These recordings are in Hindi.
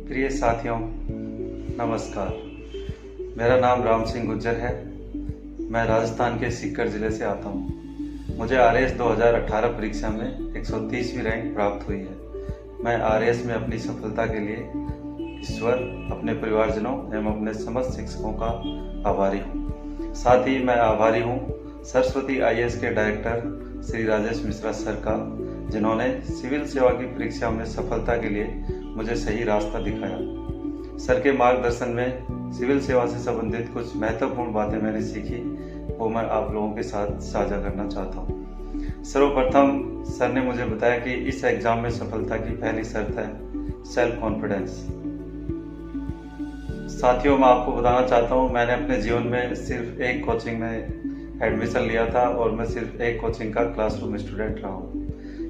प्रिय साथियों, नमस्कार। मेरा नाम राम सिंह गुज्जर है। मैं राजस्थान के सीकर ज़िले से आता हूँ। मुझे आरएएस 2018 परीक्षा में 130वीं रैंक प्राप्त हुई है। मैं आरएएस में अपनी सफलता के लिए ईश्वर, अपने परिवारजनों एवं अपने समस्त शिक्षकों का आभारी हूँ। साथ ही मैं आभारी हूँ सरस्वती आईएएस के डायरेक्टर श्री राजेश मिश्रा सर का, जिन्होंने सिविल सेवा की परीक्षा में सफलता के लिए मुझे सही रास्ता दिखाया। सर के मार्गदर्शन में सिविल सेवा से संबंधित कुछ महत्वपूर्ण बातें मैंने सीखी, वो मैं आप लोगों के साथ साझा करना चाहता हूँ। सर्वप्रथम सर ने मुझे बताया कि इस एग्जाम में सफलता की पहली शर्त है सेल्फ कॉन्फिडेंस। साथियों, मैं आपको बताना चाहता हूँ, मैंने अपने जीवन में सिर्फ एक कोचिंग में एडमिशन लिया था और मैं सिर्फ एक कोचिंग का क्लासरूम स्टूडेंट रहा हूँ।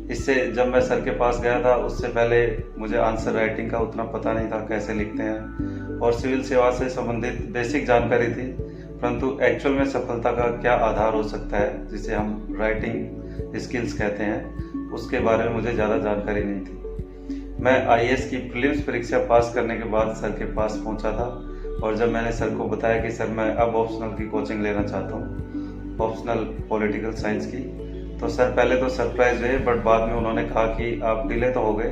इससे जब मैं सर के पास गया था, उससे पहले मुझे आंसर राइटिंग का उतना पता नहीं था कैसे लिखते हैं, और सिविल सेवा से संबंधित बेसिक जानकारी थी, परंतु एक्चुअल में सफलता का क्या आधार हो सकता है, जिसे हम राइटिंग स्किल्स कहते हैं, उसके बारे में मुझे ज़्यादा जानकारी नहीं थी। मैं आईएएस की प्रीलिम्स परीक्षा पास करने के बाद सर के पास पहुंचा था, और जब मैंने सर को बताया कि सर मैं अब ऑप्शनल की कोचिंग लेना चाहता हूँ, ऑप्शनल पॉलिटिकल साइंस की, तो सर पहले तो सरप्राइज हुए, बट बाद में उन्होंने कहा कि आप डिले तो हो गए,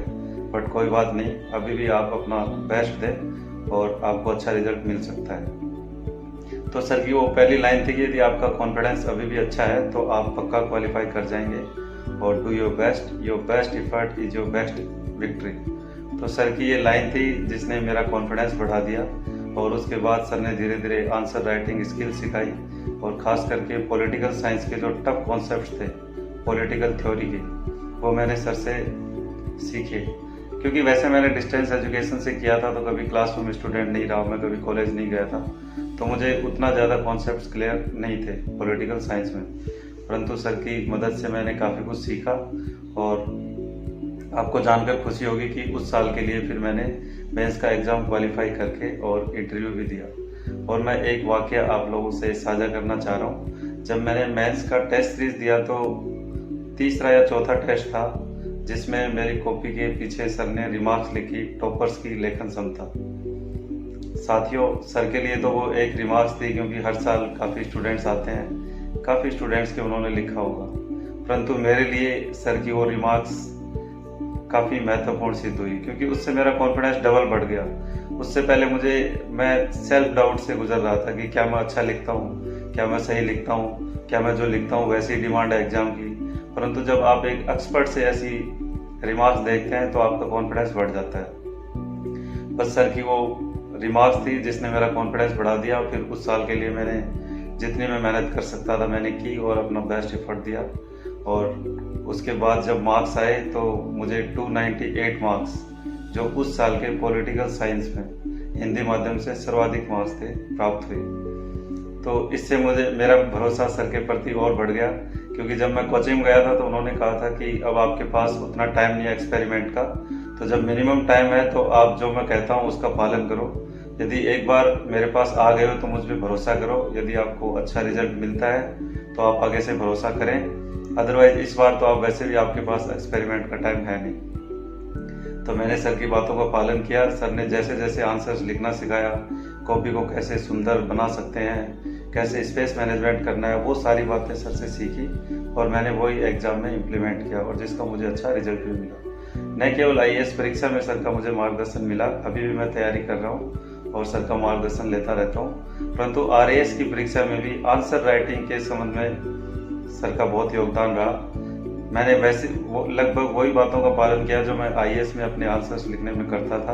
बट कोई बात नहीं, अभी भी आप अपना बेस्ट दें और आपको अच्छा रिजल्ट मिल सकता है। तो सर की वो पहली लाइन थी कि यदि आपका कॉन्फिडेंस अभी भी अच्छा है तो आप पक्का क्वालिफाई कर जाएंगे, और do your best effort is your best victory. तो सर की ये लाइन थी जिसने मेरा कॉन्फिडेंस बढ़ा दिया, और उसके बाद सर ने धीरे धीरे आंसर राइटिंग स्किल सिखाई, और ख़ास करके पॉलिटिकल साइंस के जो टफ कॉन्सेप्ट्स थे पॉलिटिकल थ्योरी के, वो मैंने सर से सीखे। क्योंकि वैसे मैंने डिस्टेंस एजुकेशन से किया था, तो कभी क्लासरूम स्टूडेंट नहीं रहा, मैं कभी कॉलेज नहीं गया था, तो मुझे उतना ज़्यादा कॉन्सेप्ट्स क्लियर नहीं थे पॉलिटिकल साइंस में। परंतु सर की मदद से मैंने काफ़ी कुछ सीखा, और आपको जानकर खुशी होगी कि उस साल के लिए फिर मैंने मेंस का एग्ज़ाम क्वालिफाई करके और इंटरव्यू भी दिया। और मैं एक वाकया आप लोगों से साझा करना चाह रहा हूँ। जब मैंने मेंस का टेस्ट सीरीज दिया, तो तीसरा या चौथा टेस्ट था, जिसमें मेरी कॉपी के पीछे सर ने रिमार्क्स लिखी, टॉपर्स की लेखन क्षमता। साथियों, सर के लिए तो वो एक रिमार्क्स थी, क्योंकि हर साल काफ़ी स्टूडेंट्स आते हैं, काफ़ी स्टूडेंट्स के उन्होंने लिखा होगा, परंतु मेरे लिए सर की वो रिमार्क्स काफ़ी महत्वपूर्ण सिद्ध हुई, क्योंकि उससे मेरा कॉन्फिडेंस डबल बढ़ गया। उससे पहले मैं सेल्फ डाउट से गुजर रहा था कि क्या मैं अच्छा लिखता हूँ, क्या मैं सही लिखता हूँ, क्या मैं जो लिखता हूँ वैसी डिमांड है एग्जाम की। परंतु जब आप एक एक्सपर्ट से ऐसी रिमार्क्स देखते हैं तो आपका कॉन्फिडेंस बढ़ जाता है। बस सर की वो रिमार्क्स थी जिसने मेरा कॉन्फिडेंस बढ़ा दिया, और फिर उस साल के लिए मैंने जितनी मैं मेहनत कर सकता था मैंने की, और अपना बेस्ट एफर्ट दिया। और उसके बाद जब मार्क्स आए तो मुझे 298 मार्क्स, जो उस साल के पॉलिटिकल साइंस में हिंदी माध्यम से सर्वाधिक मार्क्स थे, प्राप्त हुए। तो इससे मुझे मेरा भरोसा सर के प्रति और बढ़ गया, क्योंकि जब मैं कोचिंग में गया था तो उन्होंने कहा था कि अब आपके पास उतना टाइम नहीं है एक्सपेरिमेंट का, तो जब मिनिमम टाइम है तो आप जो मैं कहता हूँ उसका पालन करो। यदि एक बार मेरे पास आ गए हो तो मुझ पर भरोसा करो, यदि आपको अच्छा रिजल्ट मिलता है तो आप आगे से भरोसा करें, अदरवाइज इस बार तो आप वैसे भी आपके पास एक्सपेरिमेंट का टाइम है नहीं। तो मैंने सर की बातों का पालन किया। सर ने जैसे जैसे आंसर्स लिखना सिखाया, कॉपी को कैसे सुंदर बना सकते हैं, कैसे स्पेस मैनेजमेंट करना है, वो सारी बातें सर से सीखी, और मैंने वही एग्जाम में इम्प्लीमेंट किया, और जिसका मुझे अच्छा रिजल्ट भी मिला। न केवल आईएएस परीक्षा में सर का मुझे मार्गदर्शन मिला, अभी भी मैं तैयारी कर रहा हूँ और सर का मार्गदर्शन लेता रहता हूँ, परंतु आरएएस की परीक्षा में भी आंसर राइटिंग के संबंध में सर का बहुत योगदान रहा। मैंने वैसे लगभग वही बातों का पालन किया जो मैं आईएएस में अपने आंसर्स लिखने में करता था,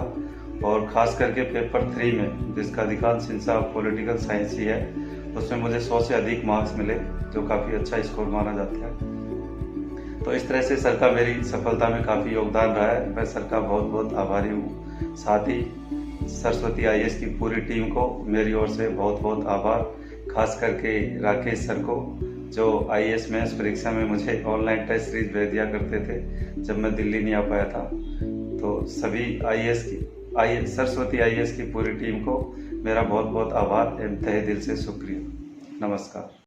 और ख़ास करके पेपर 3 में, जिसका अधिकांश हिस्सा पॉलिटिकल साइंस ही है, उसमें मुझे 100 से अधिक मार्क्स मिले, जो काफ़ी अच्छा स्कोर माना जाता है। तो इस तरह से सर का मेरी सफलता में काफ़ी योगदान रहा है। मैं सर का बहुत बहुत आभारी हूँ। साथ ही सरस्वती आईएएस की पूरी टीम को मेरी ओर से बहुत बहुत आभार, खास करके राकेश सर को, जो आईएएस मेंस परीक्षा में मुझे ऑनलाइन टेस्ट सीरीज भेज दिया करते थे जब मैं दिल्ली नहीं आ पाया था। तो सभी सरस्वती आईएएस की पूरी टीम को मेरा बहुत बहुत आभार एवं तहे दिल से शुक्रिया। नमस्कार।